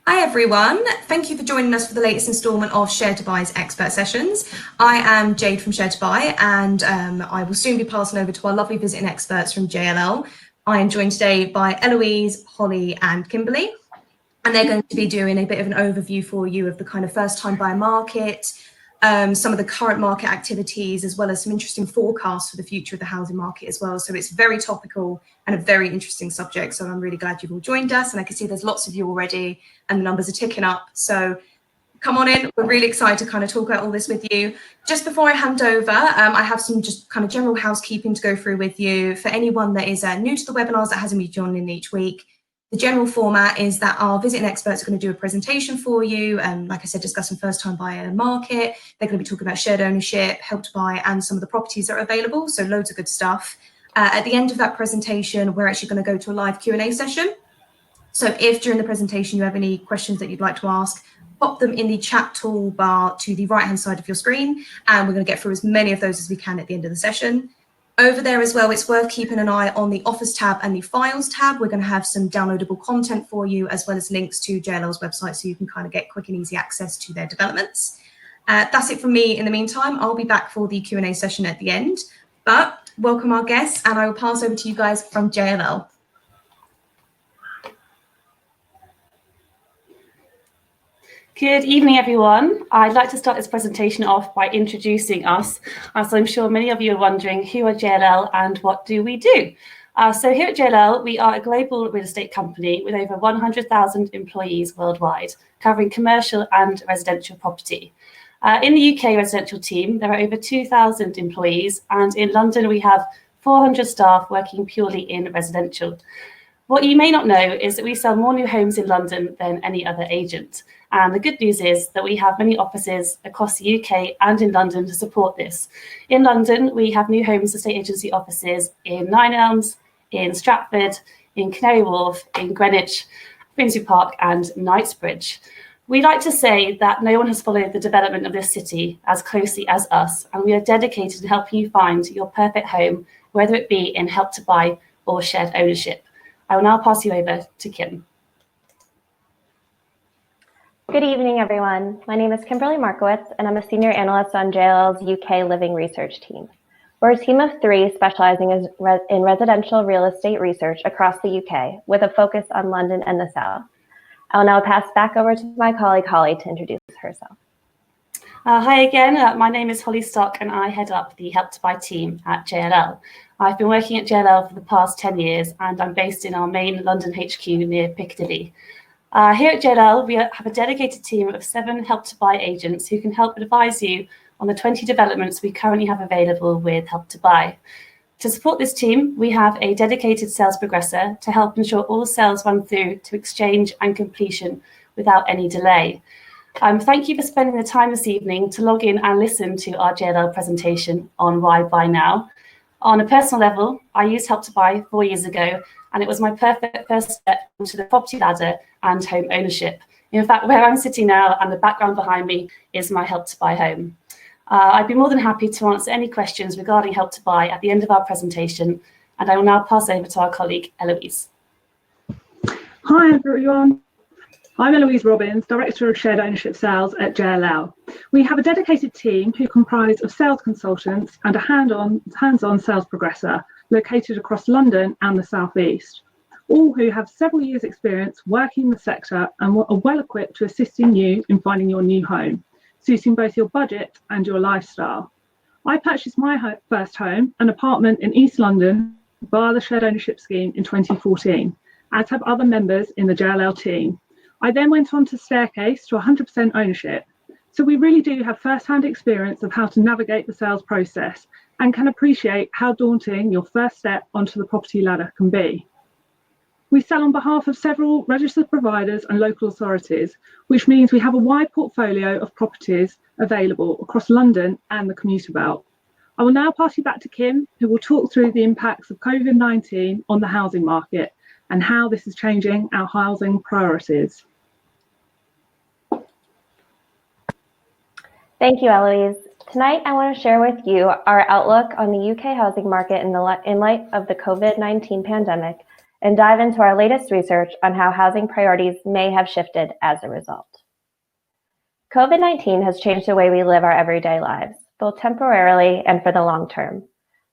Hi everyone, thank you for joining us for the latest instalment of Share to Buy's Expert Sessions. I am Jade from Share to Buy and I will soon be passing over to our lovely visiting experts from JLL. I am joined today by Eloise, Holly and Kimberly, and they're going to be doing a bit of an overview for you of the kind of first time buyer market, some of the current market activities, as well as some interesting forecasts for the future of the housing market as well. So it's very topical and a very interesting subject. So I'm really glad you've all joined us, and I can see there's lots of you already and the numbers are ticking up. So come on in, we're really excited to kind of talk about all this with you. Just before I hand over, I have some just kind of general housekeeping to go through with you. For anyone that is new to the webinars that hasn't been joining each week, the general format is that our visiting experts are going to do a presentation for you, like I said, discussing first-time buyer market. They're going to be talking about shared ownership, help to buy, and some of the properties that are available, so loads of good stuff. At the end of that presentation, we're actually going to go to a live Q&A session. So if during the presentation you have any questions that you'd like to ask, pop them in the chat toolbar to the right-hand side of your screen, and we're going to get through as many of those as we can at the end of the session. Over there as well, it's worth keeping an eye on the Offers tab and the Files tab. We're going to have some downloadable content for you, as well as links to JLL's website, so you can kind of get quick and easy access to their developments. That's it from me in the meantime. I'll be back for the Q&A session at the end, but welcome our guests, and I will pass over to you guys from JLL. Good evening, everyone. I'd like to start this presentation off by introducing us, as I'm sure many of you are wondering who are JLL and what do we do. So here at JLL, we are a global real estate company with over 100,000 employees worldwide, covering commercial and residential property. In the UK residential team, there are over 2,000 employees, and in London, we have 400 staff working purely in residential. What you may not know is that we sell more new homes in London than any other agent. And the good news is that we have many offices across the UK and in London to support this. In London, we have new homes estate agency offices in Nine Elms, in Stratford, in Canary Wharf, in Greenwich, Finsbury Park and Knightsbridge. We like to say that no one has followed the development of this city as closely as us, and we are dedicated to helping you find your perfect home, whether it be in Help to Buy or shared ownership. I will now pass you over to Kim. Good evening, everyone. My name is Kimberly Markiewicz, and I'm a senior analyst on JLL's UK Living Research team. We're a team of 3 specializing in residential real estate research across the UK, with a focus on London and the South. I'll now pass back over to my colleague Holly to introduce herself. Hi again, my name is Holly Stock and I head up the Help to Buy team at JLL. I've been working at JLL for the past 10 years and I'm based in our main London HQ near Piccadilly. Here at JLL, we have a dedicated team of 7 Help to Buy agents who can help advise you on the 20 developments we currently have available with Help to Buy. To support this team, we have a dedicated sales progressor to help ensure all sales run through to exchange and completion without any delay. Thank you for spending the time this evening to log in and listen to our JLL presentation on why buy now. On a personal level, I used Help to Buy 4 years ago, and it was my perfect first step into the property ladder and home ownership. In fact, where I'm sitting now and the background behind me is my Help to Buy home. I'd be more than happy to answer any questions regarding Help to Buy at the end of our presentation, and I will now pass over to our colleague, Eloise. Hi, everyone. I'm Eloise Robbins, Director of Shared Ownership Sales at JLL. We have a dedicated team who comprise of sales consultants and a hands-on sales progressor located across London and the South East, all who have several years' experience working in the sector and are well equipped to assisting you in finding your new home, suiting both your budget and your lifestyle. I purchased my first home, an apartment in East London, via the Shared Ownership Scheme in 2014, as have other members in the JLL team. I then went on to staircase to 100% ownership. So we really do have first-hand experience of how to navigate the sales process and can appreciate how daunting your first step onto the property ladder can be. We sell on behalf of several registered providers and local authorities, which means we have a wide portfolio of properties available across London and the commuter belt. I will now pass you back to Kim, who will talk through the impacts of COVID-19 on the housing market and how this is changing our housing priorities. Thank you, Eloise. Tonight, I want to share with you our outlook on the UK housing market in light of the COVID-19 pandemic, and dive into our latest research on how housing priorities may have shifted as a result. COVID-19 has changed the way we live our everyday lives, both temporarily and for the long term.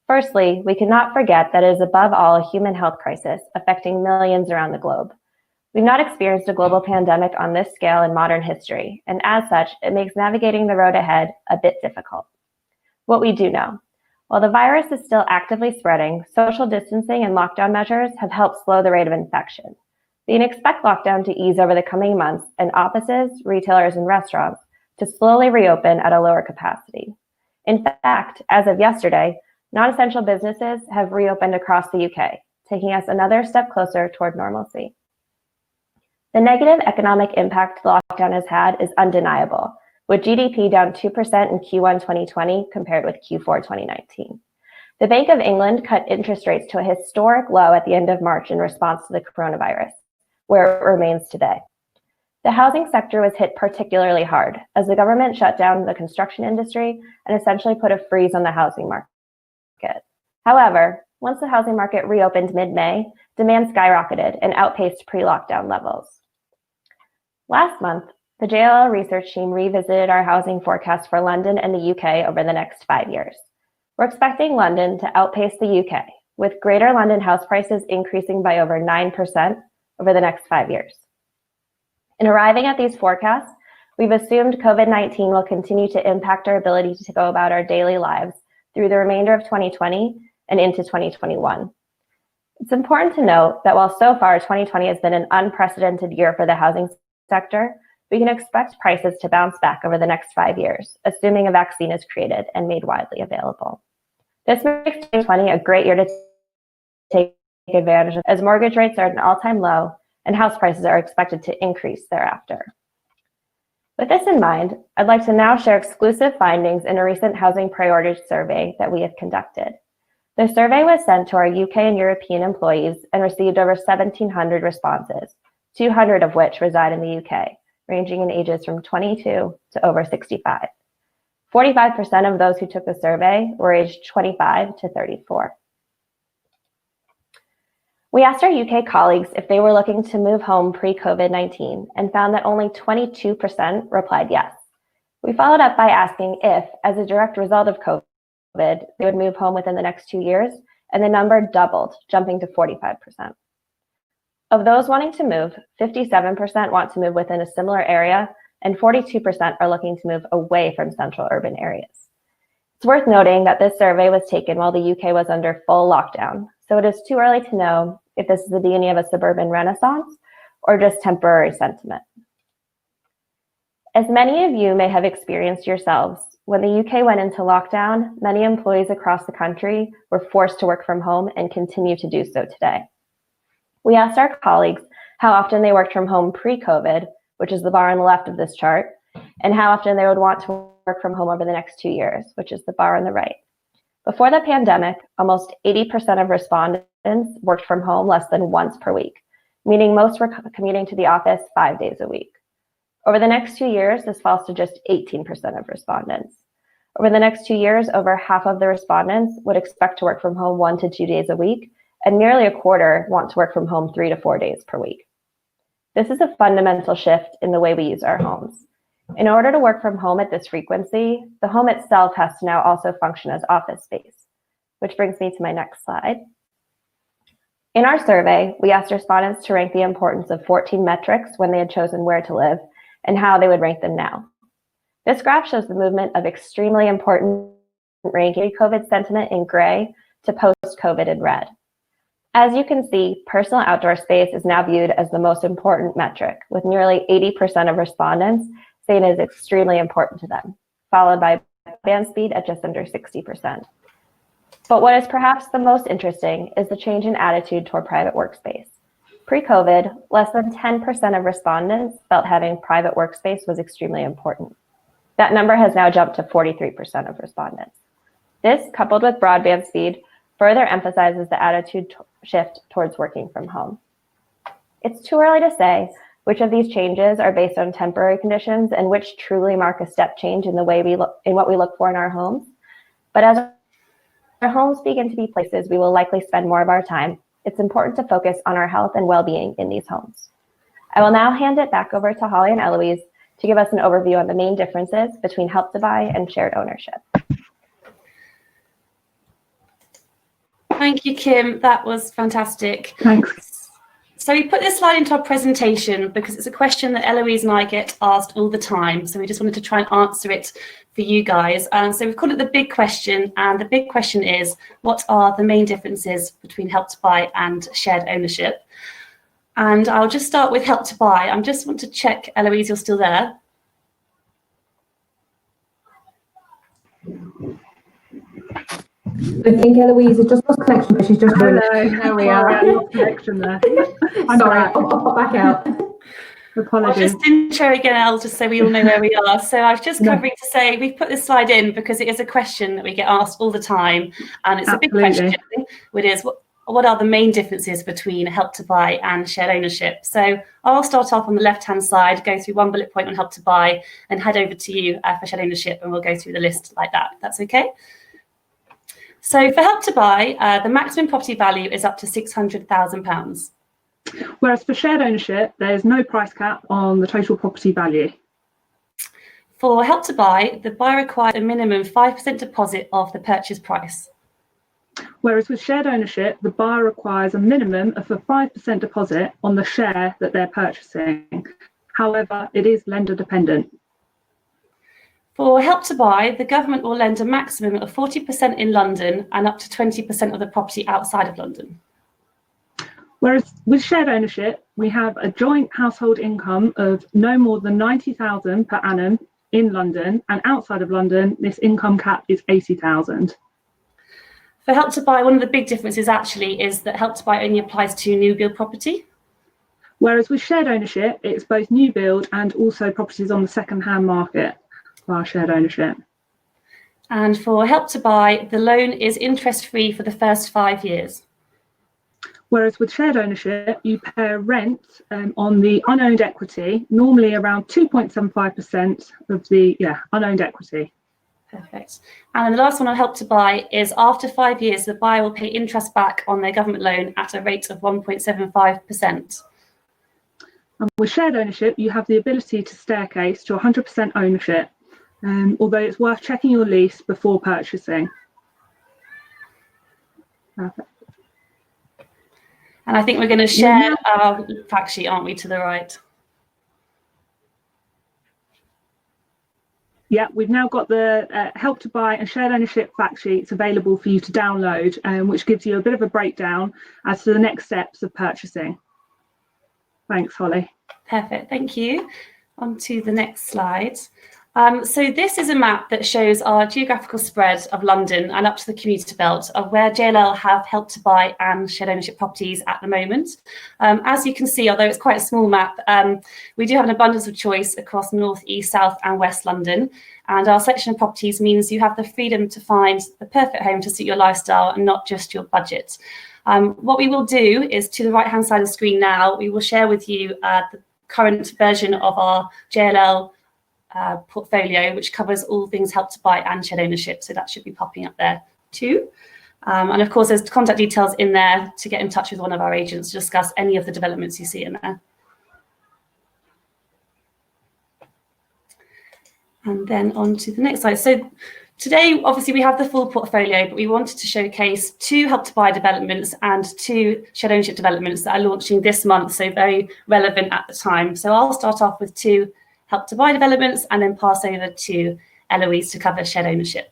Firstly, we cannot forget that it is above all a human health crisis affecting millions around the globe. We've not experienced a global pandemic on this scale in modern history, and as such, it makes navigating the road ahead a bit difficult. What we do know: while the virus is still actively spreading, social distancing and lockdown measures have helped slow the rate of infection. We can expect lockdown to ease over the coming months and offices, retailers, and restaurants to slowly reopen at a lower capacity. In fact, as of yesterday, non-essential businesses have reopened across the UK, taking us another step closer toward normalcy. The negative economic impact the lockdown has had is undeniable, with GDP down 2% in Q1 2020 compared with Q4 2019. The Bank of England cut interest rates to a historic low at the end of March in response to the coronavirus, where it remains today. The housing sector was hit particularly hard as the government shut down the construction industry and essentially put a freeze on the housing market. However, once the housing market reopened mid-May, demand skyrocketed and outpaced pre-lockdown levels. Last month, the JLL research team revisited our housing forecast for London and the UK over the next 5 years. We're expecting London to outpace the UK, with Greater London house prices increasing by over 9% over the next 5 years. In arriving at these forecasts, we've assumed COVID-19 will continue to impact our ability to go about our daily lives through the remainder of 2020 and into 2021. It's important to note that while so far 2020 has been an unprecedented year for the housing sector, we can expect prices to bounce back over the next 5 years, assuming a vaccine is created and made widely available. This makes 2020 a great year to take advantage of, as mortgage rates are at an all-time low and house prices are expected to increase thereafter. With this in mind, I'd like to now share exclusive findings in a recent housing priorities survey that we have conducted. The survey was sent to our UK and European employees and received over 1,700 responses, 200 of which reside in the UK, ranging in ages from 22 to over 65. 45% of those who took the survey were aged 25 to 34. We asked our UK colleagues if they were looking to move home pre-COVID-19 and found that only 22% replied yes. We followed up by asking if, as a direct result of COVID, they would move home within the next 2 years, and the number doubled, jumping to 45%. Of those wanting to move, 57% want to move within a similar area, and 42% are looking to move away from central urban areas. It's worth noting that this survey was taken while the UK was under full lockdown, so it is too early to know if this is the beginning of a suburban renaissance or just temporary sentiment. As many of you may have experienced yourselves, when the UK went into lockdown, many employees across the country were forced to work from home and continue to do so today. We asked our colleagues how often they worked from home pre-COVID, which is the bar on the left of this chart, and how often they would want to work from home over the next 2 years, which is the bar on the right. Before the pandemic, almost 80% of respondents worked from home less than once per week, meaning most were commuting to the office 5 days a week. Over the next 2 years, this falls to just 18% of respondents. Over the next 2 years, over half of the respondents would expect to work from home 1 to 2 days a week, and nearly a quarter want to work from home 3 to 4 days per week. This is a fundamental shift in the way we use our homes. In order to work from home at this frequency, the home itself has to now also function as office space, which brings me to my next slide. In our survey, we asked respondents to rank the importance of 14 metrics when they had chosen where to live and how they would rank them now. This graph shows the movement of extremely important ranking COVID sentiment in gray to post-COVID in red. As you can see, personal outdoor space is now viewed as the most important metric, with nearly 80% of respondents saying it is extremely important to them, followed by band speed at just under 60%. But what is perhaps the most interesting is the change in attitude toward private workspace. Pre-COVID, less than 10% of respondents felt having private workspace was extremely important. That number has now jumped to 43% of respondents. This, coupled with broadband speed, further emphasizes the attitude shift towards working from home. It's too early to say which of these changes are based on temporary conditions and which truly mark a step change in the way what we look for in our homes. But as our homes begin to be places we will likely spend more of our time, it's important to focus on our health and well-being in these homes. I will now hand it back over to Holly and Eloise to give us an overview on the main differences between Help to Buy and shared ownership. Thank you, Kim. That was fantastic. Thanks. So we put this slide into our presentation because it's a question that Eloise and I get asked all the time. So we just wanted to try and answer it for you guys. So we've called it the big question. And the big question is, what are the main differences between Help to Buy and shared ownership? And I'll just start with Help to Buy. I just want to check, Eloise, you're still there? I think Eloise has just lost connection, but she's just Hello. there we Sorry, are. I lost connection there. I'm Sorry, back. I'll pop back out. Apologies. I'll just intro again, Elle, just so we all know where we are. So I was just covering to say we've put this slide in because it is a question that we get asked all the time, and it's a big question, which is what are the main differences between Help to Buy and shared ownership? So I'll start off on the left-hand side, go through one bullet point on Help to Buy, and head over to you for shared ownership, and we'll go through the list like that. That's okay? So for Help to Buy, the maximum property value is up to £600,000. Whereas for shared ownership, there's no price cap on the total property value. For Help to Buy, the buyer requires a minimum 5% deposit of the purchase price. Whereas with shared ownership, the buyer requires a minimum of a 5% deposit on the share that they're purchasing. However, it is lender dependent. For Help to Buy, the government will lend a maximum of 40% in London and up to 20% of the property outside of London. Whereas with shared ownership, we have a joint household income of no more than £90,000 per annum in London, and outside of London, this income cap is £80,000. For Help to Buy, one of the big differences actually is that Help to Buy only applies to new build property. Whereas with shared ownership, it's both new build and also properties on the second-hand market via shared ownership. And for Help to Buy, the loan is interest-free for the first 5 years. Whereas with shared ownership, you pay a rent on the unowned equity, normally around 2.75% of the unowned equity. Perfect. And then the last one on Help to Buy is after 5 years, the buyer will pay interest back on their government loan at a rate of 1.75%. And with shared ownership, you have the ability to staircase to 100% ownership, although it's worth checking your lease before purchasing. Perfect. And I think we're going to share our fact sheet, aren't we, to the right? Yeah, we've now got the Help to Buy and shared ownership fact sheets available for you to download, which gives you a bit of a breakdown as to the next steps of purchasing. Thanks, Holly. Perfect, thank you. On to the next slide. So this is a map that shows our geographical spread of London and up to the commuter belt of where JLL have Help to Buy and shared ownership properties at the moment. As you can see, although it's quite a small map, we do have an abundance of choice across North, East, South and West London. And our selection of properties means you have the freedom to find the perfect home to suit your lifestyle and not just your budget. What we will do is, to the right-hand side of the screen now, we will share with you the current version of our JLL portfolio, which covers all things Help to Buy and shared ownership. So that should be popping up there too. And of course, there's contact details in there to get in touch with one of our agents to discuss any of the developments you see in there. And then on to the next slide. So today, obviously, we have the full portfolio, but we wanted to showcase 2 Help to Buy developments and 2 shared ownership developments that are launching this month, so very relevant at the time. So I'll start off with 2 Help to Buy developments and then pass over to Eloise to cover shared ownership.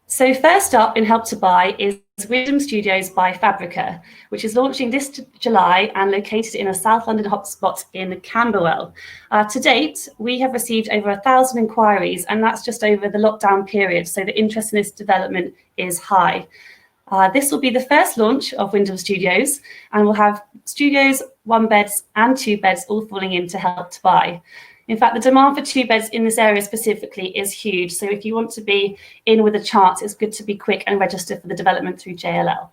So first up in Help to Buy is Wyndham Studios by Fabrica, which is launching this July and located in a South London hotspot in Camberwell. To date, we have received over 1,000 inquiries, and that's just over the lockdown period, so the interest in this development is high. This will be the first launch of Wyndham Studios, and we'll have studios, 1 beds and 2 beds all falling into Help to Buy. In fact, the demand for 2 beds in this area specifically is huge. So if you want to be in with a chance, it's good to be quick and register for the development through JLL.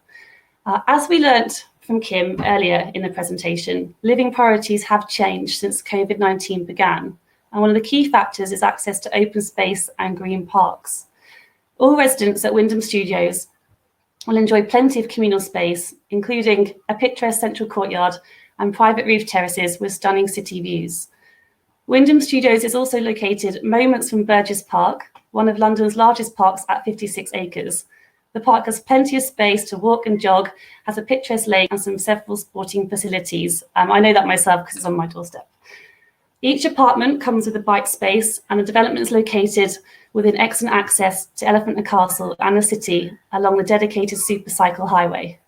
As we learnt from Kim earlier in the presentation, living priorities have changed since COVID-19 began. And one of the key factors is access to open space and green parks. All residents at Wyndham Studios will enjoy plenty of communal space, including a picturesque central courtyard and private roof terraces with stunning city views. Wyndham Studios is also located moments from Burgess Park, one of London's largest parks at 56 acres. The park has plenty of space to walk and jog, has a picturesque lake and several sporting facilities. I know that myself because it's on my doorstep. Each apartment comes with a bike space, and the development is located within excellent access to Elephant and Castle and the city along the dedicated supercycle highway.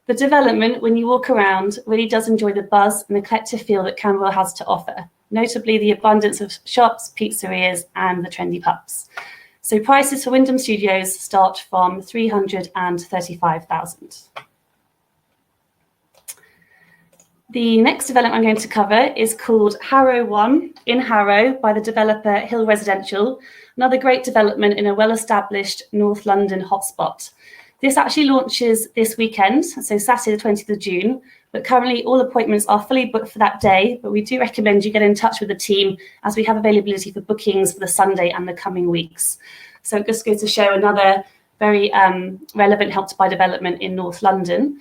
The development, when you walk around, really does enjoy the buzz and the collective feel that Camberwell has to offer, notably the abundance of shops, pizzerias, and the trendy pubs. So prices for Wyndham Studios start from $335,000. The next development I'm going to cover is called Harrow 1 in Harrow by the developer Hill Residential, another great development in a well-established North London hotspot. This actually launches this weekend, so Saturday the 20th of June, but currently all appointments are fully booked for that day, but we do recommend you get in touch with the team as we have availability for bookings for the Sunday and the coming weeks. So it just goes to show another very relevant Help to Buy development in North London.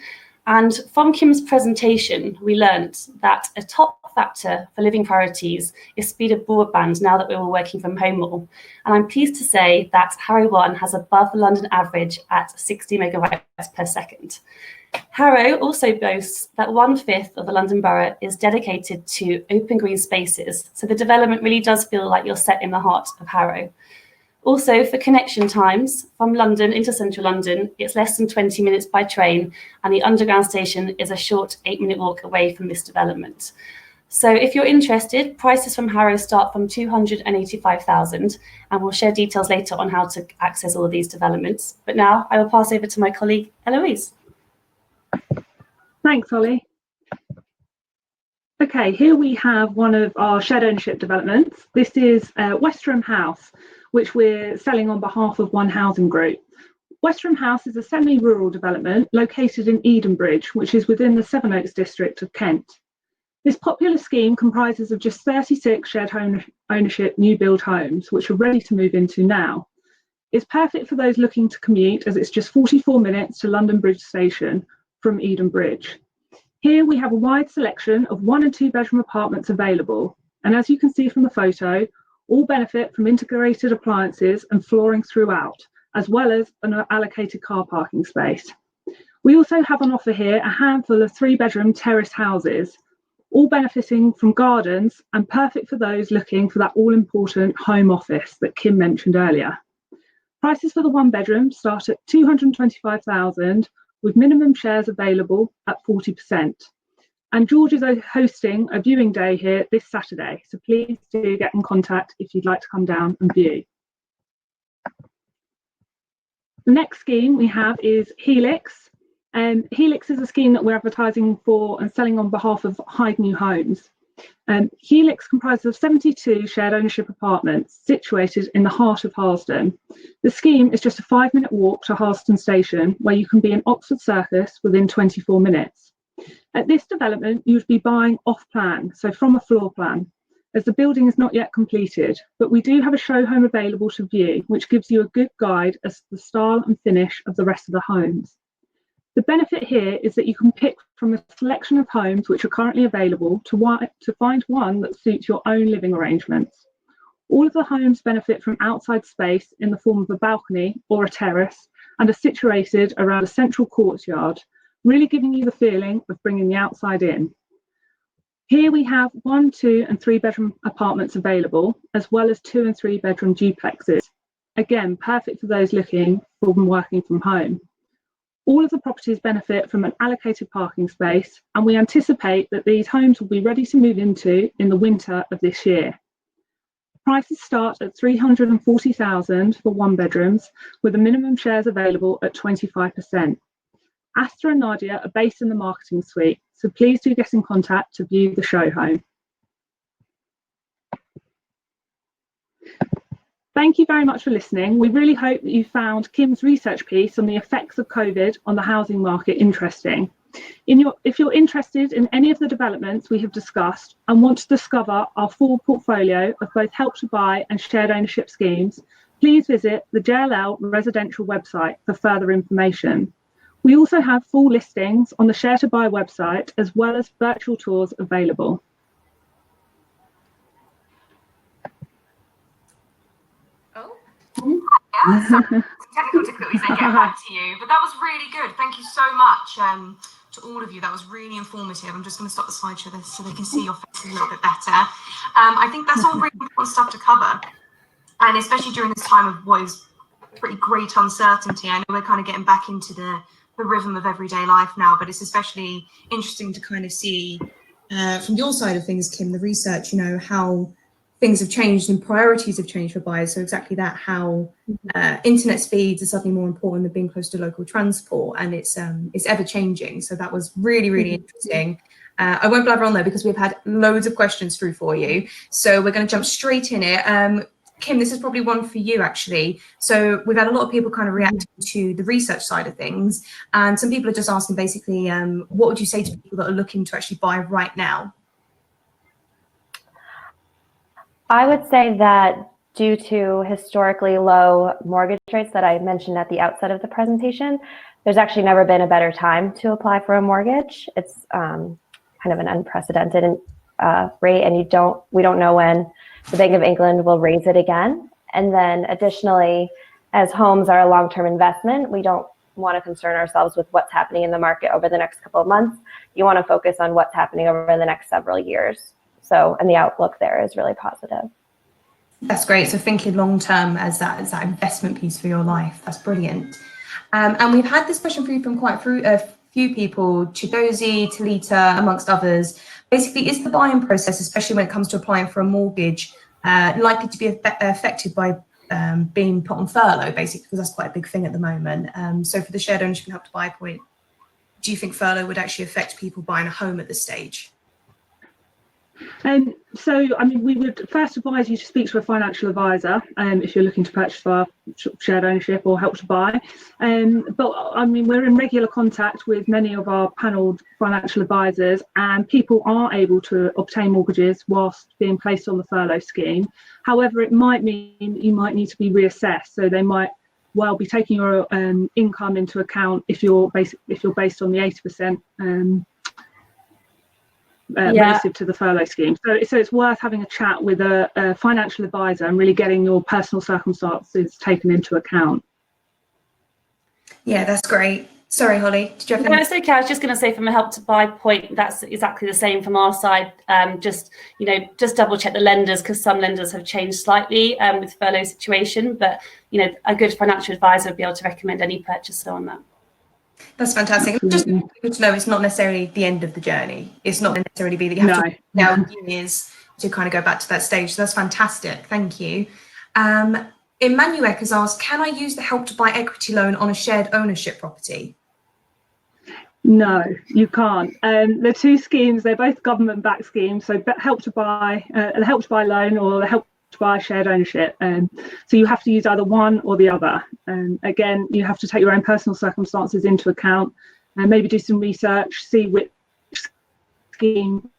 And from Kim's presentation, we learned that a top factor for living priorities is speed of broadband now that we're all working from home more. And I'm pleased to say that Harrow 1 has above the London average at 60 megabytes per second. Harrow also boasts that 1/5 of the London borough is dedicated to open green spaces. So the development really does feel like you're set in the heart of Harrow. Also, for connection times from London into central London, it's less than 20 minutes by train, and the underground station is a short 8-minute walk away from this development. So if you're interested, prices from Harrow start from $285,000, and we'll share details later on how to access all of these developments. But now I will pass over to my colleague, Eloise. Thanks, Holly. Okay, here we have one of our shared ownership developments. This is Westerham House, which we're selling on behalf of One Housing Group. Westerham House is a semi-rural development located in Edenbridge, which is within the Sevenoaks district of Kent. This popular scheme comprises of just 36 shared ownership new build homes, which are ready to move into now. It's perfect for those looking to commute, as it's just 44 minutes to London Bridge Station from Edenbridge. Here we have a wide selection of 1 and 2 bedroom apartments available, and as you can see from the photo, all benefit from integrated appliances and flooring throughout, as well as an allocated car parking space. We also have on offer here a handful of 3-bedroom terrace houses, all benefiting from gardens and perfect for those looking for that all-important home office that Kim mentioned earlier. Prices for the 1-bedroom start at $225,000, with minimum shares available at 40%. And George is hosting a viewing day here this Saturday, so please do get in contact if you'd like to come down and view. The next scheme we have is Helix. Helix is a scheme that we're advertising for and selling on behalf of Hyde New Homes. Helix comprises of 72 shared ownership apartments situated in the heart of Harlesden. The scheme is just a 5-minute walk to Harlesden Station, where you can be in Oxford Circus within 24 minutes. At this development, you would be buying off-plan, so from a floor plan, as the building is not yet completed, but we do have a show home available to view, which gives you a good guide as to the style and finish of the rest of the homes. The benefit here is that you can pick from a selection of homes which are currently available to find one that suits your own living arrangements. All of the homes benefit from outside space in the form of a balcony or a terrace and are situated around a central courtyard, really giving you the feeling of bringing the outside in. Here we have 1, 2 and 3 bedroom apartments available, as well as 2 and 3 bedroom duplexes. Again, perfect for those looking for working from home. All of the properties benefit from an allocated parking space, and we anticipate that these homes will be ready to move into in the winter of this year. Prices start at $340,000 for 1-bedrooms, with the minimum shares available at 25%. Asta and Nadia are based in the marketing suite, so please do get in contact to view the show home. Thank you very much for listening. We really hope that you found Kim's research piece on the effects of COVID on the housing market interesting. If you're interested in any of the developments we have discussed and want to discover our full portfolio of both Help to Buy and shared ownership schemes, please visit the JLL residential website for further information. We also have full listings on the Share to Buy website, as well as virtual tours available. Oh, yeah, sorry, technical difficulties then get back to you, but that was really good. Thank you so much to all of you. That was really informative. I'm just going to stop the slideshow so they can see your faces a little bit better. I think that's all really important stuff to cover, and especially during this time of what is pretty great uncertainty. I know we're kind of getting back into the rhythm of everyday life now, but it's especially interesting to kind of see from your side of things, Kim, the research, you know, how things have changed and priorities have changed for buyers. So exactly that, how internet speeds are suddenly more important than being close to local transport, and it's ever changing. So that was really, really interesting. I won't blabber on though, because we've had loads of questions through for you. So we're going to jump straight in it. Kim, this is probably one for you, actually. So we've had a lot of people kind of reacting to the research side of things. And some people are just asking basically, what would you say to people that are looking to actually buy right now? I would say that due to historically low mortgage rates that I mentioned at the outset of the presentation, there's actually never been a better time to apply for a mortgage. It's kind of an unprecedented rate, and we don't know when the Bank of England will raise it again. And then additionally, as homes are a long-term investment, we don't want to concern ourselves with what's happening in the market over the next couple of months. You want to focus on what's happening over the next several years. So, and the outlook there is really positive. That's great. So thinking long-term as that investment piece for your life. That's brilliant. And we've had this question for you from quite a few people, Chidozi, Talita, amongst others. Basically, is the buying process, especially when it comes to applying for a mortgage, likely to be affected by being put on furlough, basically, because that's quite a big thing at the moment. So for the shared ownership and Help to Buy point, do you think furlough would actually affect people buying a home at this stage? So, I mean, we would first advise you to speak to a financial advisor if you're looking to purchase for shared ownership or Help to Buy. But I mean, we're in regular contact with many of our panelled financial advisors, and people are able to obtain mortgages whilst being placed on the furlough scheme. However, it might mean you might need to be reassessed. So they might well be taking your income into account if you're based on the 80%. Relative to the furlough scheme. So it's worth having a chat with a financial advisor and really getting your personal circumstances taken into account. Yeah, that's great. Sorry, Holly, did you have anything? No, it's okay. I was just going to say from a Help to Buy point, that's exactly the same from our side. Just double check the lenders, because some lenders have changed slightly with furlough situation, but a good financial advisor would be able to recommend any purchaser on that. That's fantastic. Absolutely. Just good to know it's not necessarily the end of the journey. It's not necessarily be that you have to now years to kind of go back to that stage. So that's fantastic. Thank you. Emmanuel has asked, can I use the Help to Buy equity loan on a shared ownership property? No, you can't. The two schemes, they're both government-backed schemes. So Help to Buy, the Help to Buy loan or the Help to Buy shared ownership. So you have to use either one or the other. Again, you have to take your own personal circumstances into account and maybe do some research, see which scheme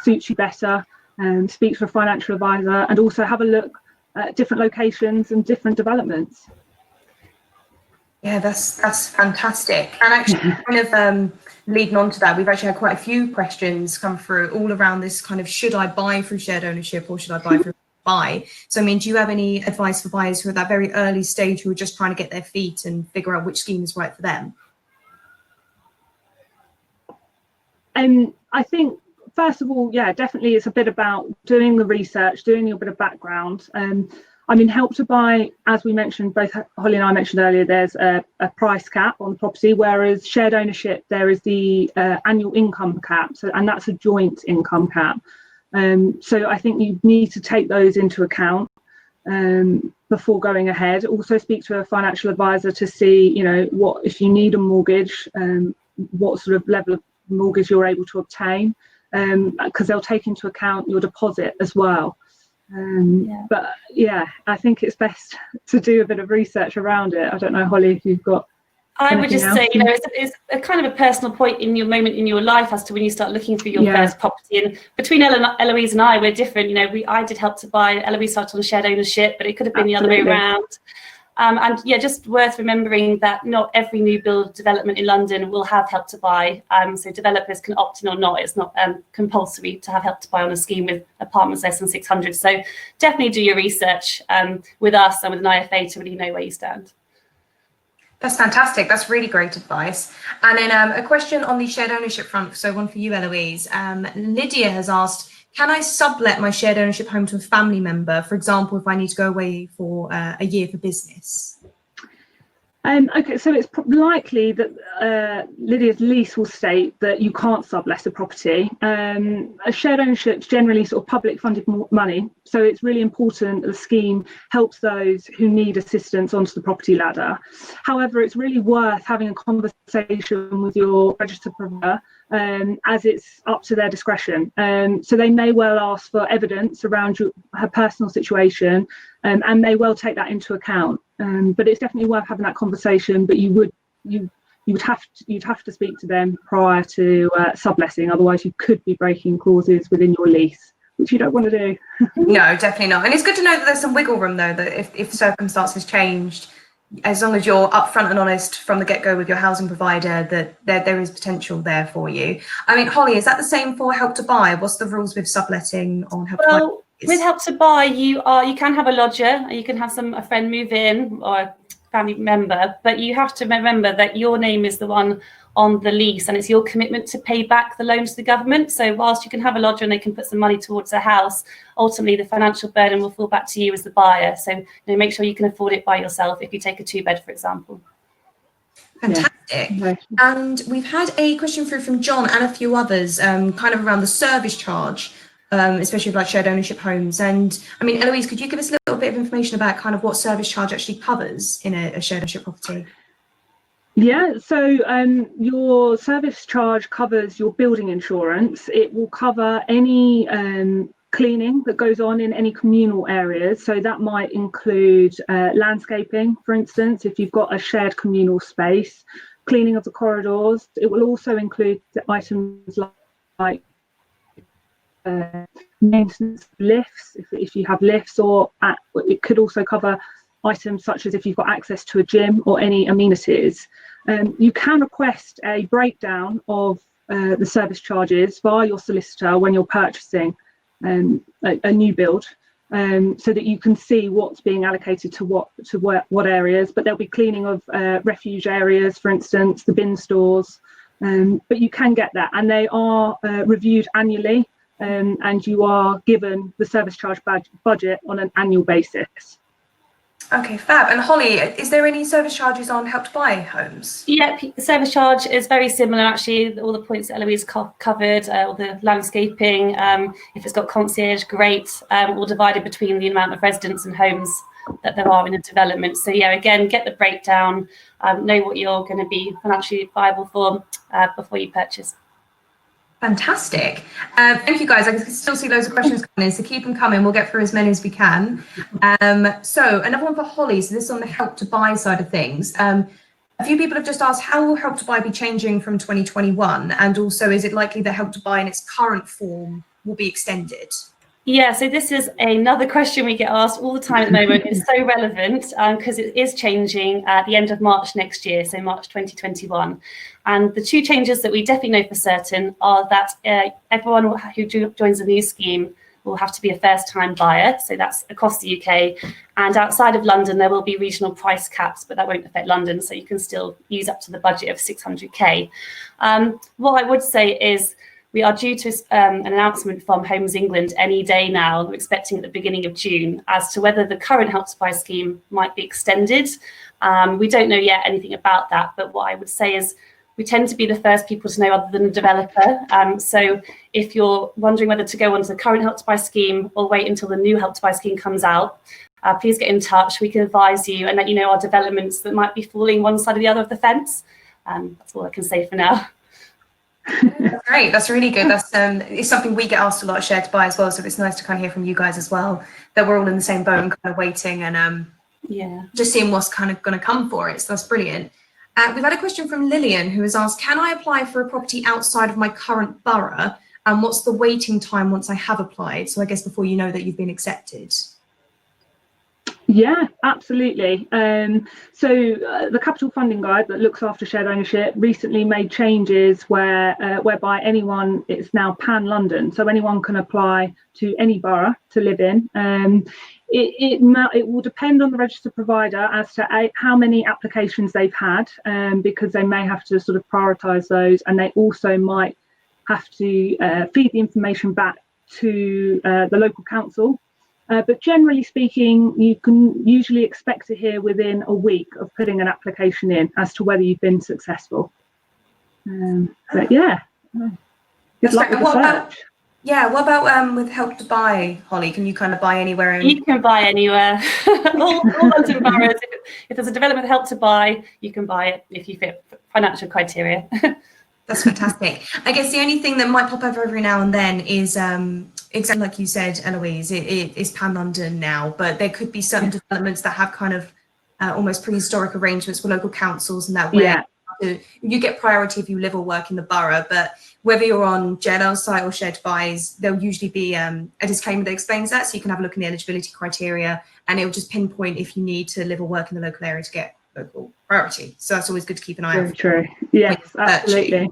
suits you better, and speak to a financial advisor, and also have a look at different locations and different developments. Yeah, that's fantastic. And actually, kind of leading on to that, we've actually had quite a few questions come through all around this kind of, should I buy through shared ownership or should I buy through buy? So I mean, do you have any advice for buyers who are at that very early stage who are just trying to get their feet and figure out which scheme is right for them? I think first of all, yeah, definitely it's a bit about doing the research, doing your bit of background. I mean, Help to Buy, as we mentioned, both Holly and I mentioned earlier, there's a price cap on the property, whereas shared ownership, there is the annual income cap, and that's a joint income cap. So I think you need to take those into account before going ahead. Also speak to a financial advisor to see, what if you need a mortgage, what sort of level of mortgage you're able to obtain, because they'll take into account your deposit as well. But yeah, I think it's best to do a bit of research around it. I don't know, Holly, if you've got. I would just say, Anything else? it's a kind of a personal point in your moment in your life as to when you start looking for your Yeah. first property. And between Eloise and I, we're different. I did Help to Buy. Eloise started on shared ownership, but it could have been the other way Absolutely. around. And yeah, just worth remembering that not every new build development in London will have Help to Buy. So developers can opt in or not. It's not compulsory to have Help to Buy on a scheme with apartments less than 600. So definitely do your research with us and with an IFA to really know where you stand. That's fantastic. That's really great advice. And then a question on the shared ownership front. So one for you, Eloise. Lydia has asked, can I sublet my shared ownership home to a family member? For example, if I need to go away for a year for business. Okay, so it's likely that Lydia's lease will state that you can't sublet a property. A shared ownership is generally sort of public funded money, so it's really important that the scheme helps those who need assistance onto the property ladder. However, it's really worth having a conversation with your registered provider, as it's up to their discretion. So they may well ask for evidence around her personal situation, and they will take that into account. But it's definitely worth having that conversation. But you'd have to speak to them prior to subletting. Otherwise, you could be breaking clauses within your lease, which you don't want to do. No, definitely not. And it's good to know that there's some wiggle room, though, that if circumstances changed, as long as you're upfront and honest from the get-go with your housing provider, that there is potential there for you. I mean, Holly, is that the same for Help to Buy? What's the rules with subletting on Help to Buy? With Help to Buy, you can have a lodger, you can have a friend move in or a family member, but you have to remember that your name is the one on the lease and it's your commitment to pay back the loan to the government. So whilst you can have a lodger and they can put some money towards a house, ultimately the financial burden will fall back to you as the buyer. So make sure you can afford it by yourself if you take a 2-bed, for example. Fantastic. Yeah. And we've had a question through from John and a few others, kind of around the service charge, especially with like shared ownership homes. And I mean, Eloise, could you give us a little bit of information about kind of what service charge actually covers in a shared ownership property? Yeah, so your service charge covers your building insurance. It will cover any cleaning that goes on in any communal areas. So that might include landscaping, for instance, if you've got a shared communal space, cleaning of the corridors. It will also include items like maintenance of lifts, if you have lifts, or it could also cover items such as if you've got access to a gym or any amenities. You can request a breakdown of the service charges via your solicitor when you're purchasing a new build, so that you can see what's being allocated to what areas. But there'll be cleaning of refuge areas, for instance, the bin stores. But you can get that, and they are reviewed annually, and you are given the service charge budget on an annual basis. Okay, fab. And Holly, is there any service charges on Help to Buy homes? Yeah, the service charge is very similar, actually. All the points that Eloise covered, all the landscaping, if it's got concierge, great, all divided between the amount of residents and homes that there are in a development. So yeah, again, get the breakdown, know what you're going to be financially viable for before you purchase. Fantastic. Thank you, guys. I can still see loads of questions coming in, so keep them coming. We'll get through as many as we can. So another one for Holly. So this is on the Help to Buy side of things. A few people have just asked, how will Help to Buy be changing from 2021? And also, is it likely that Help to Buy in its current form will be extended? Yeah, so this is another question we get asked all the time at the moment. It's so relevant because it is changing at the end of March next year, so March 2021. And the two changes that we definitely know for certain are that everyone who joins the new scheme will have to be a first-time buyer, so that's across the UK. And outside of London, there will be regional price caps, but that won't affect London, so you can still use up to the budget of 600k. What I would say is, we are due to an announcement from Homes England any day now. We're expecting at the beginning of June as to whether the current Help to Buy scheme might be extended. We don't know yet anything about that, but what I would say is we tend to be the first people to know other than the developer. So if you're wondering whether to go on to the current Help to Buy scheme or wait until the new Help to Buy scheme comes out, please get in touch. We can advise you and let you know our developments that might be falling one side or the other of the fence. That's all I can say for now. That's great. That's really good. That's it's something we get asked a lot at Share to Buy as well. So it's nice to kind of hear from you guys as well that we're all in the same boat and kind of waiting and just seeing what's kind of going to come for it. So that's brilliant. We've had a question from Lillian, who has asked, can I apply for a property outside of my current borough? And what's the waiting time once I have applied? So I guess before you know that you've been accepted. Yeah, absolutely. The Capital Funding Guide that looks after shared ownership recently made changes whereby anyone, it's now pan-London, so anyone can apply to any borough to live in. It will depend on the registered provider as to how many applications they've had, because they may have to sort of prioritise those, and they also might have to feed the information back to the local council. But generally speaking, you can usually expect to hear within a week of putting an application in as to whether you've been successful. But yeah, good luck with the search. What about with Help to Buy, Holly? Can you kind of buy anywhere? You can buy anywhere. all London boroughs. If there's a development with Help to Buy, you can buy it if you fit financial criteria. That's fantastic. I guess the only thing that might pop over every now and then is exactly like you said, Eloise, it is pan-London now, but there could be certain developments that have kind of almost prehistoric arrangements with local councils, and that way you get priority if you live or work in the borough. But whether you're on JLL's site or Shared to Buy's, there'll usually be a disclaimer that explains that, so you can have a look in the eligibility criteria, and it will just pinpoint if you need to live or work in the local area to get local priority. So that's always good to keep an eye on. Very true. Yes, absolutely.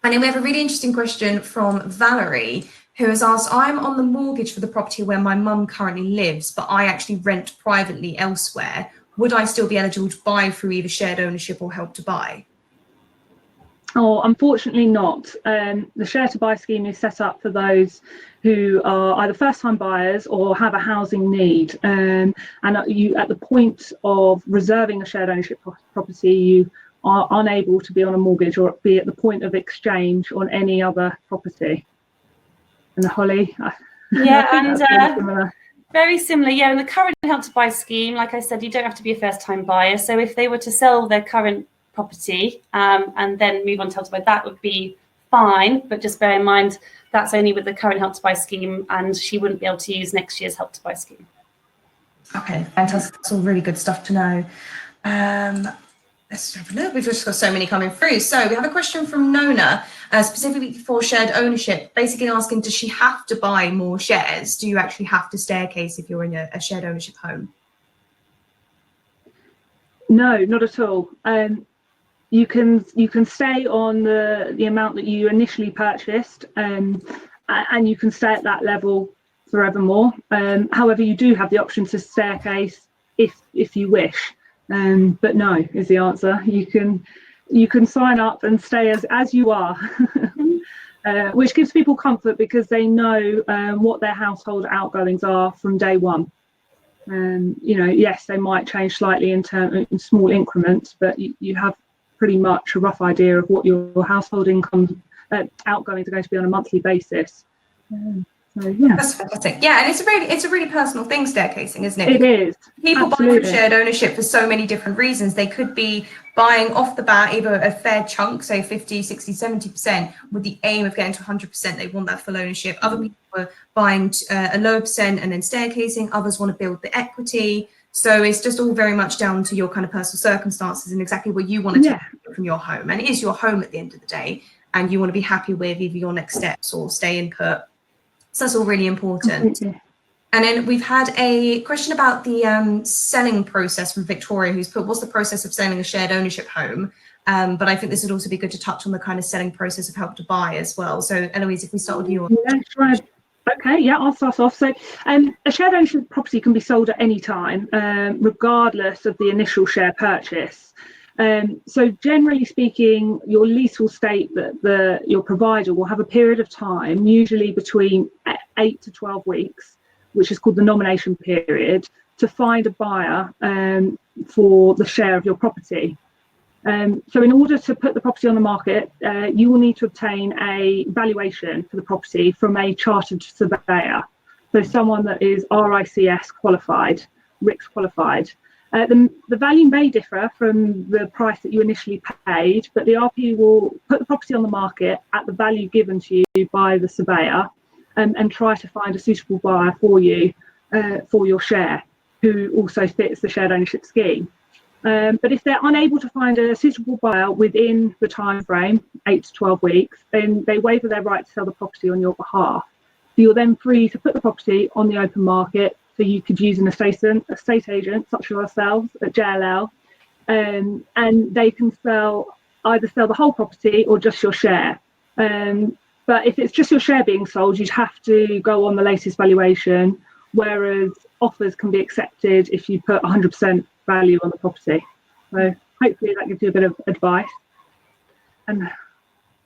And then we have a really interesting question from Valerie, who has asked, I'm on the mortgage for the property where my mum currently lives, but I actually rent privately elsewhere. Would I still be eligible to buy through either shared ownership or Help to Buy? Oh, unfortunately not. The Share to Buy scheme is set up for those who are either first-time buyers or have a housing need. And you, at the point of reserving a shared ownership property, you are unable to be on a mortgage or be at the point of exchange on any other property. And Holly? Yeah, and very similar. Yeah, in the current Help to Buy scheme, like I said, you don't have to be a first-time buyer. So if they were to sell their current property and then move on to Help to Buy, that would be fine. But just bear in mind, that's only with the current Help to Buy scheme, and she wouldn't be able to use next year's Help to Buy scheme. Okay, fantastic. That's all really good stuff to know. Let's have a look. We've just got so many coming through. So we have a question from Nona, specifically for shared ownership, basically asking, does she have to buy more shares? Do you actually have to staircase if you're in a shared ownership home? No, not at all. You can stay on the amount that you initially purchased, and you can stay at that level forevermore. However, you do have the option to staircase if you wish. But no is the answer. You can sign up and stay as you are, which gives people comfort because they know what their household outgoings are from day one. Yes, they might change slightly in small increments, but you have pretty much a rough idea of what your household income outgoings are going to be on a monthly basis. So, yeah. That's fantastic. Yeah, and it's a really personal thing, staircasing, isn't it? It is. People buy from shared ownership for so many different reasons. They could be buying off the bat either a fair chunk, say 50, 60, 70%, with the aim of getting to 100%. They want that full ownership. Other people are buying a lower percent and then staircasing. Others want to build the equity. So it's just all very much down to your kind of personal circumstances and exactly what you want to take from your home. And it is your home at the end of the day, and you want to be happy with either your next steps or stay in put. So that's all really important. And then we've had a question about the selling process from Victoria, who's put, what's the process of selling a shared ownership home? But I think this would also be good to touch on the kind of selling process of Help to Buy as well. So Eloise, if we start with you. Yeah, sure. Okay, yeah, I'll start off. So a shared ownership property can be sold at any time, regardless of the initial share purchase. So generally speaking, your lease will state that your provider will have a period of time, usually between 8 to 12 weeks, which is called the nomination period, to find a buyer for the share of your property. So in order to put the property on the market, you will need to obtain a valuation for the property from a chartered surveyor. So someone that is RICS qualified, RICS qualified. The value may differ from the price that you initially paid, but the RP will put the property on the market at the value given to you by the surveyor, and try to find a suitable buyer for you for your share, who also fits the shared ownership scheme. But if they're unable to find a suitable buyer within the time frame, 8 to 12 weeks, then they waiver their right to sell the property on your behalf. So you're then free to put the property on the open market. So you could use an estate agent such as ourselves at JLL, and they can either sell the whole property or just your share. But if it's just your share being sold, you'd have to go on the latest valuation, whereas offers can be accepted if you put 100% value on the property. So hopefully that gives you a bit of advice. And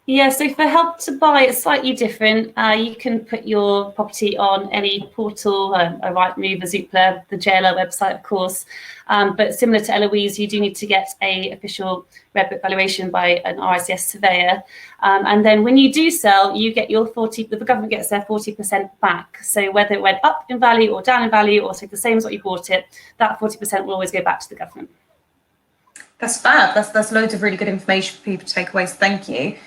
yeah, so for Help to Buy, it's slightly different. You can put your property on any portal, a Rightmove, a Zoopla, the JLL website, of course. But similar to Eloise, you do need to get a official red book valuation by an RICS surveyor. And then when you do sell, you get your the government gets their 40% back. So whether it went up in value or down in value or stayed the same as what you bought it, that 40% will always go back to the government. That's fab. That's loads of really good information for people to take away. So thank you.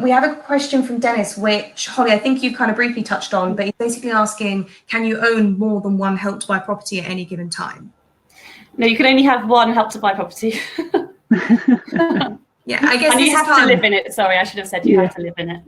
We have a question from Dennis, which, Holly, I think you kind of briefly touched on, but he's basically asking, can you own more than one Help to Buy property at any given time? No, you can only have one Help to Buy property. Yeah, I guess. And you have to live in it. Sorry, I should have said you have to live in it.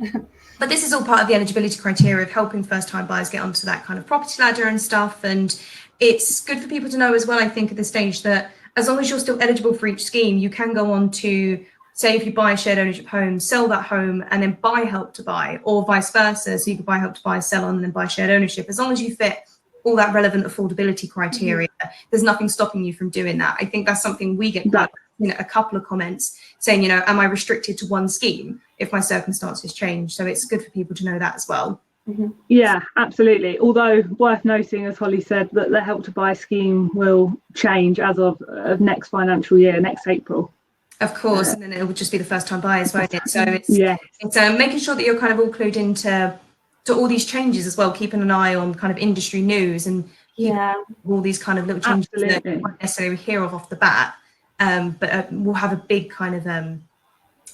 But this is all part of the eligibility criteria of helping first-time buyers get onto that kind of property ladder and stuff. And it's good for people to know as well, I think, at this stage, that as long as you're still eligible for each scheme, you can go on to, say, if you buy a shared ownership home, sell that home and then buy Help to Buy, or vice versa. So you could buy Help to Buy, sell on, and then buy shared ownership. As long as you fit all that relevant affordability criteria, there's nothing stopping you from doing that. I think that's something we get quite, a couple of comments saying, am I restricted to one scheme if my circumstances change? So it's good for people to know that as well. Yeah, absolutely. Although worth noting, as Holly said, that the Help to Buy scheme will change as of next financial year, next April. Of course, and then it will just be the first-time buyers, won't it? So it's making sure that you're kind of all clued into all these changes as well, keeping an eye on kind of industry news and all these kind of little changes that you won't necessarily hear of off the bat, but will have a big kind of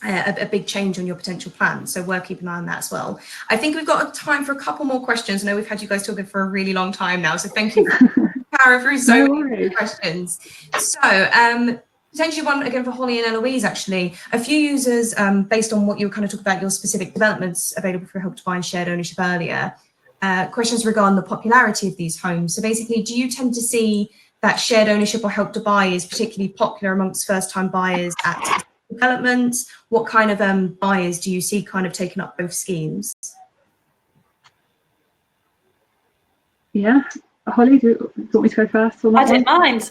a big change on your potential plan. So we're keeping an eye on that as well. I think we've got time for a couple more questions. I know we've had you guys talking for a really long time now, so thank you for powering through so many questions. So potentially one again for Holly and Eloise, actually. A few users, based on what you were kind of talking about, your specific developments available for Help to Buy and shared ownership earlier, questions regarding the popularity of these homes. So basically, do you tend to see that shared ownership or Help to Buy is particularly popular amongst first-time buyers at developments? What kind of buyers do you see kind of taking up both schemes? Yeah. Holly, do you want me to go first? I don't mind.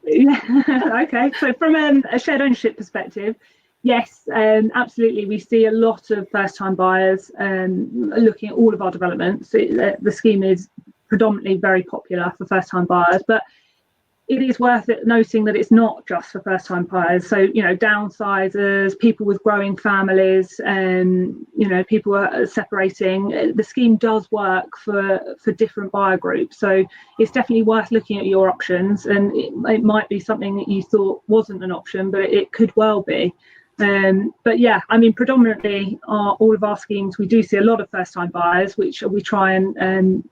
Yeah, okay. So from a shared ownership perspective, yes, absolutely. We see a lot of first-time buyers looking at all of our developments. The scheme is predominantly very popular for first-time buyers, but it is worth it noting that it's not just for first-time buyers. So, downsizers, people with growing families, people are separating. The scheme does work for different buyer groups. So it's definitely worth looking at your options, and it might be something that you thought wasn't an option, but it could well be. But yeah, I mean, predominantly all of our schemes, we do see a lot of first-time buyers, which we try and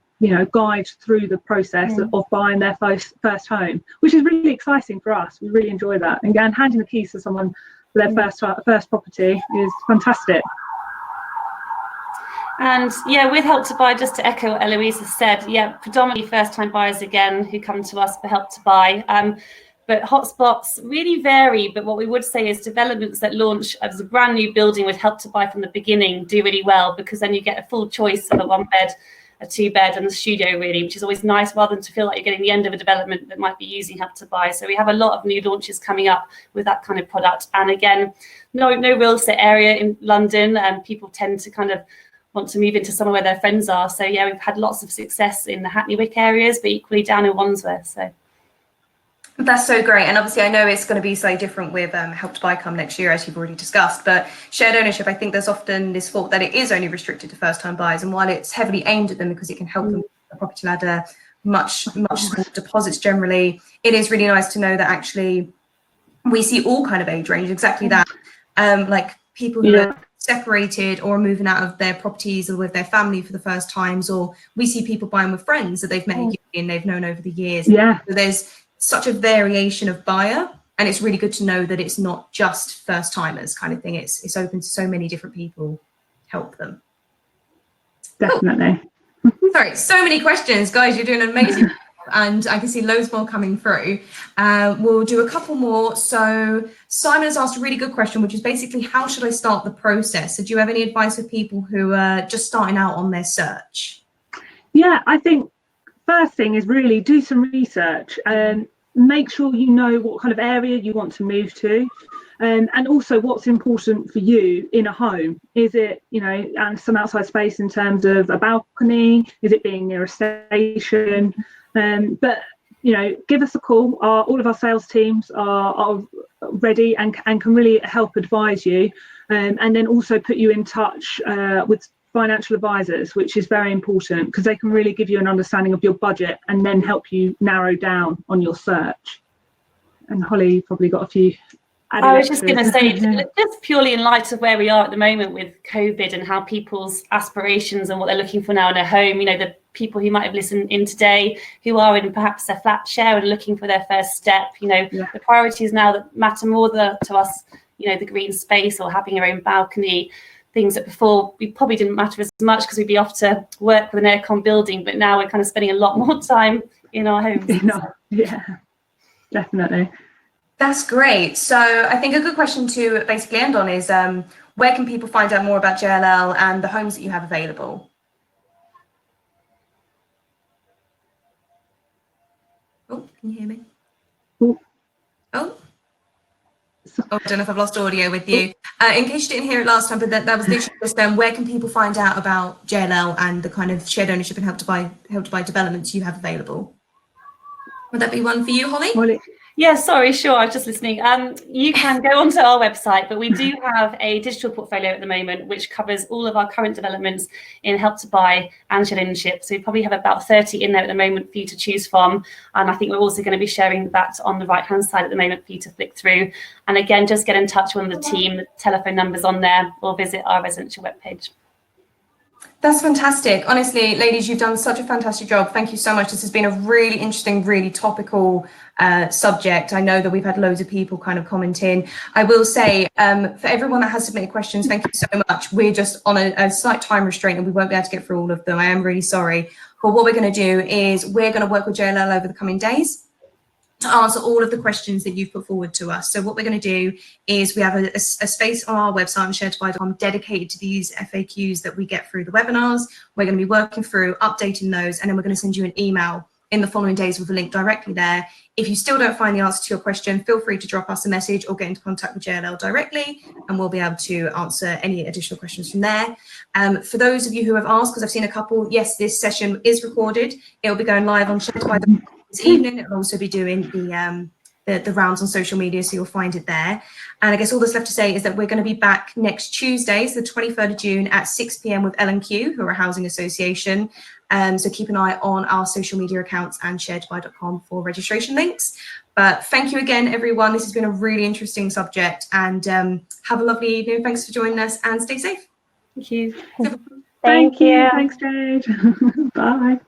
guide through the process of buying their first home, which is really exciting for us. We really enjoy that. And again, handing the keys to someone for their first property is fantastic. And yeah, with Help to Buy, just to echo what Eloise has said, predominantly first-time buyers again who come to us for Help to Buy. But hotspots really vary. But what we would say is developments that launch as a brand new building with Help to Buy from the beginning do really well, because then you get a full choice of a 1-bed, a 2-bed and a studio, really, which is always nice, rather than to feel like you're getting the end of a development that might be using Help to Buy. So we have a lot of new launches coming up with that kind of product. And again, no real estate area in London, and people tend to kind of want to move into somewhere where their friends are. So yeah, we've had lots of success in the Hackney Wick areas, but equally down in Wandsworth. So that's so great. And obviously I know it's going to be slightly different with Help to Buy come next year, as you've already discussed, but shared ownership, I think there's often this thought that it is only restricted to first-time buyers, and while it's heavily aimed at them because it can help them with the property ladder, much smaller deposits generally, it is really nice to know that actually we see all kind of age range, exactly that, like people who are separated or moving out of their properties or with their family for the first times, or we see people buying with friends that they've met and they've known over the years. So there's such a variation of buyer, And it's really good to know that it's not just first timers kind of thing. It's open to so many different people. Help them. Definitely. Sorry, so many questions, guys. You're doing an amazing job, and I can see loads more coming through. We'll do a couple more. So Simon has asked a really good question, which is basically, how should I start the process? So do you have any advice for people who are just starting out on their search? Yeah, I think first thing is really do some research and make sure you know what kind of area you want to move to. And also what's important for you in a home. Is it, and some outside space in terms of a balcony? Is it being near a station? But, give us a call. All of our sales teams are ready and can really help advise you. And then also put you in touch with financial advisors, which is very important because they can really give you an understanding of your budget and then help you narrow down on your search. And Holly, you probably got a few. I was just going to say, just purely in light of where we are at the moment with COVID and how people's aspirations and what they're looking for now in a home, the people who might have listened in today who are in perhaps a flat share and looking for their first step, the priorities now that matter more to us, the green space or having your own balcony, things that before we probably didn't matter as much because we'd be off to work with an aircon building, but now we're kind of spending a lot more time in our homes. Yeah, definitely. That's great. So I think a good question to basically end on is where can people find out more about JLL and the homes that you have available? Oh, can you hear me? Oh. I don't know if I've lost audio with you. In case you didn't hear it last time, but that was literally just where can people find out about JLL and the kind of shared ownership and help to buy developments you have available? Would that be one for you, Holly? Yeah, sorry, sure. I was just listening. You can go onto our website, but we do have a digital portfolio at the moment, which covers all of our current developments in Help to Buy and shared ownership. So we probably have about 30 in there at the moment for you to choose from. And I think we're also going to be sharing that on the right-hand side at the moment for you to flick through. And again, just get in touch with the team, the telephone numbers on there, or visit our residential webpage. That's fantastic. Honestly, ladies, you've done such a fantastic job. Thank you so much. This has been a really interesting, really topical subject. I know that we've had loads of people kind of comment in. I will say, for everyone that has submitted questions, thank you so much. We're just on a slight time restraint and we won't be able to get through all of them. I am really sorry. But what we're going to do is we're going to work with JLL over the coming days to answer all of the questions that you've put forward to us. So what we're going to do is we have a space on our website, sharedtobuy.com, dedicated to these FAQs that we get through the webinars. We're going to be working through, updating those, and then we're going to send you an email in the following days with a link directly there. If you still don't find the answer to your question, feel free to drop us a message or get into contact with JLL directly, and we'll be able to answer any additional questions from there. For those of you who have asked, because I've seen a couple, yes, this session is recorded. It will be going live on sharedtobuy.com this evening. It'll also be doing the rounds on social media, so you'll find it there. And I guess all that's left to say is that we're going to be back next Tuesday, so the 23rd of June at 6 p.m. with L&Q, who are a housing association. So keep an eye on our social media accounts and sharedtobuy.com for registration links. But thank you again, everyone. This has been a really interesting subject, and have a lovely evening. Thanks for joining us and stay safe. Thank you. Thank you. Thanks, Jade. Bye.